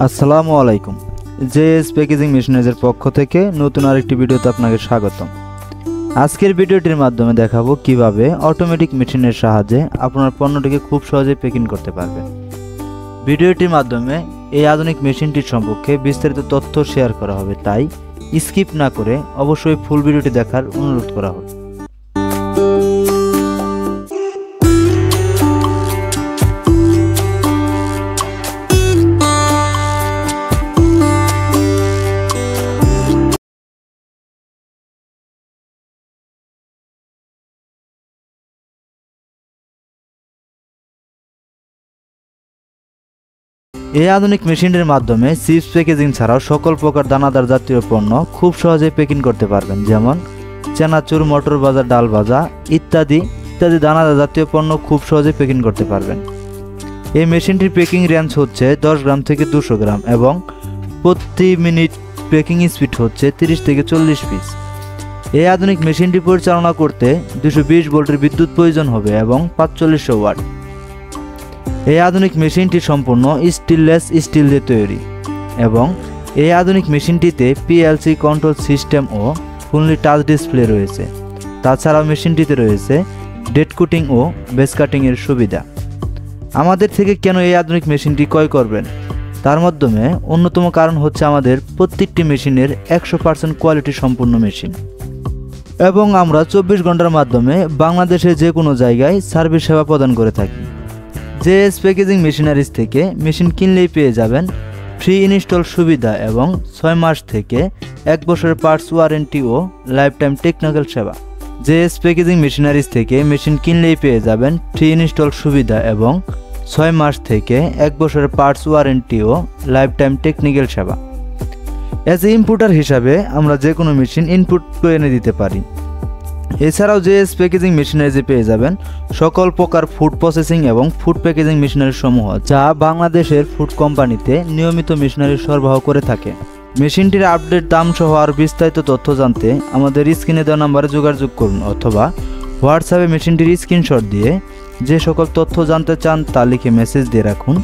আসসালামু আলাইকুম। JS packaging মেশিনারিজের পক্ষ থেকে নতুন আরেকটি ভিডিওতে আপনাকে স্বাগতম। আজকের ভিডিওটির মাধ্যমে দেখাবো কিভাবে অটোমেটিক মেশিনের সাহায্যে আপনার পণ্যটিকে খুব সহজে প্যাকিং করতে পারবেন। ভিডিওটির মাধ্যমে এই আধুনিক মেশিনটির সম্পর্কে বিস্তারিত তথ্য শেয়ার করা হবে, তাই স্কিপ না করে অবশ্যই ফুল ভিডিওটি দেখার অনুরোধ করা হবে। এই আধুনিক মেশিনের মাধ্যমে চিপস প্যাকেজিং ছাড়াও সকল প্রকার দানাদার জাতীয় পণ্য খুব সহজে প্যাকিং করতে পারবেন, যেমন চানাচুর, মটর ভাজা, ডাল ভাজা ইত্যাদি দানাদার জাতীয় পণ্য খুব সহজে প্যাকিং করতে পারবেন। এই মেশিনটির প্যাকিং রেঞ্জ হচ্ছে 10 গ্রাম থেকে 200 গ্রাম এবং প্রতি মিনিট প্যাকিং স্পিড হচ্ছে 30 থেকে 40 পিস। এই আধুনিক মেশিনটি পরিচালনা করতে 220 ভোল্টের বিদ্যুৎ প্রয়োজন হবে এবং 4500 ওয়াট। এই আধুনিক মেশিনটি সম্পূর্ণ স্টেনলেস স্টিল দিয়ে তৈরি এবং এই আধুনিক মেশিনটিতে পিএলসি কন্ট্রোল সিস্টেম ও ফুললি টাচ ডিসপ্লে রয়েছে। তাছাড়াও মেশিনটিতে রয়েছে ডেট কুটিং ও বেস কাটিং এর সুবিধা। আমাদের থেকে কেন এই আধুনিক মেশিনটি ক্রয় করবেন? তার মাধ্যমে অন্যতম কারণ হচ্ছে আমাদের প্রত্যেকটি মেশিনের 100% কোয়ালিটি সম্পূর্ণ মেশিন এবং আমরা 24 ঘন্টার মাধ্যমে বাংলাদেশের যে কোনো জায়গায় সার্ভিস সেবা প্রদান করে থাকি। জেএস প্যাকেজিং মেশিনারিজ থেকে মেশিন কিনলেই পেয়ে যাবেন ফ্রি ইনস্টল সুবিধা এবং 6 মাস থেকে 1 বছরের পার্টস ওয়ারেন্টি ও লাইফ টাইম টেকনিক্যাল সেবা। জেএস প্যাকেজিং মেশিনারিজ থেকে মেশিন কিনলেই পেয়ে যাবেন ফ্রি ইনস্টল সুবিধা এবং 6 মাস থেকে 1 বছরের পার্টস ওয়ারেন্টি ও লাইফ টাইম টেকনিক্যাল সেবা। অ্যাজ এ ইনপুটার হিসাবে আমরা যে কোনো মেশিন ইনপুট করে এনে দিতে পারি। এছাড়াও জেএস প্যাকেজিং মেশিনারিজে পেয়ে যাবেন সকল প্রকার ফুড প্রসেসিং এবং ফুড প্যাকেজিং মেশিনারি সমূহ, যা বাংলাদেশের ফুড কোম্পানিতে নিয়মিত মেশিনারি সরবরাহ করে থাকে। মেশিনটির আপডেট দাম সহ আর বিস্তারিত তথ্য জানতে আমাদের স্ক্রিনে দেওয়া নম্বরে যোগাযোগ করুন অথবা হোয়াটসঅ্যাপে মেশিনটির স্ক্রিনশট দিয়ে যে সকল তথ্য জানতে চান তা লিখে মেসেজ দিয়ে রাখুন।